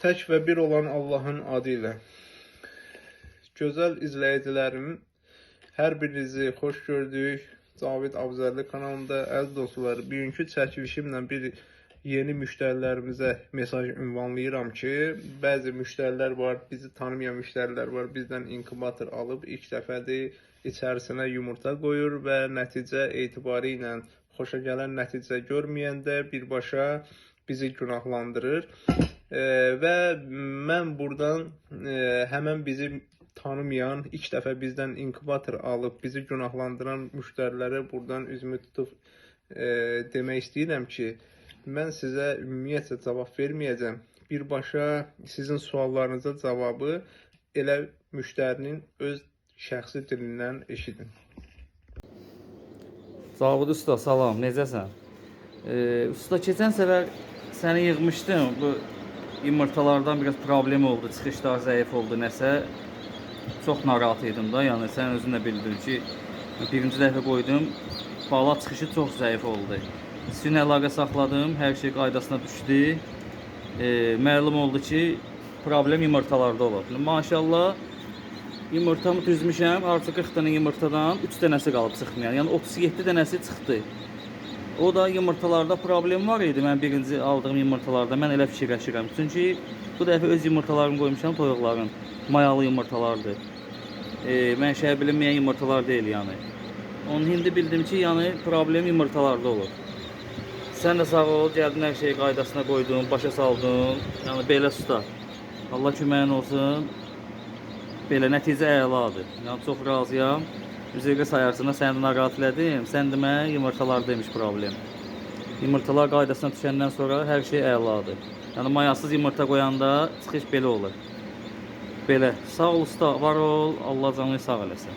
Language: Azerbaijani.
Tək və bir olan Allahın adı ilə. Gözəl izləyicilərim, hər birinizi xoş gördük. Cavid Abzərli kanalında əziz dostlar, bugünkü çəkilişimlə bir yeni müştərilərimizə mesaj ünvanlayıram ki, bəzi müştərilər var, bizi tanımayan müştərilər var, bizdən inkubator alıb ilk dəfədir içərisinə yumurta qoyur və nəticə etibarı ilə xoşa gələn nəticə görməyəndə birbaşa bizi günahlandırır. Və mən buradan həmən bizi tanımayan, ilk dəfə bizdən inkubator alıb bizi günahlandıran müştərilərə buradan üzümü tutub demək istəyirəm ki, mən sizə ümumiyyətlə cavab verməyəcəm. Birbaşa sizin suallarınıza cavabı elə müştərinin öz şəxsi dilindən eşidin. Cavid usta, salam, necəsən? Usta, keçən səfər səni yığmışdım. Bu yumurtalardan biraz problem oldu, çıxışlar zəif oldu, nəsə. Çox narahat idim da, yəni sən özün də bildin ki, birinci dəfə qoydum, bala çıxışı çox zəif oldu. Sizin əlaqə saxladım, hər şey qaydasına düşdü. Məlum oldu ki, problem yumurtalarda olur. Maşallah, yumurtamı düzmüşəm, artıq 40 dənə yumurtadan 3 dənəsi qalıb çıxmayan, yəni 37 dənəsi çıxdı. O da yumurtalarda problem var idi, mən birinci aldığım yumurtalarda, mən elə fikirləşirəm. Çünki bu dəfə öz yumurtalarımı qoymuşam toyuqların, mayalı yumurtalardır. Mənşəyi bilinməyən yumurtalar deyil yəni. Onun indi bildim ki, yəni problem yumurtalarda olur. Sən də sağ ol, gəldin hər şeyi qaydasına qoydun, başa saldın. Yəni belə usta, Allah köməyin olsun. Belə nəticə əladır. Yəni çox razıyam. Üzrə sayarsına səni narahat elədim. Sən demə yumurtalardaymış problem. Yumurtalar qaydasına düşəndən sonra hər şey əladır. Yəni mayasız yumurta qoyanda çıxış belə olur. Belə. Sağ ol usta, var ol. Allah canını sağ eləsin.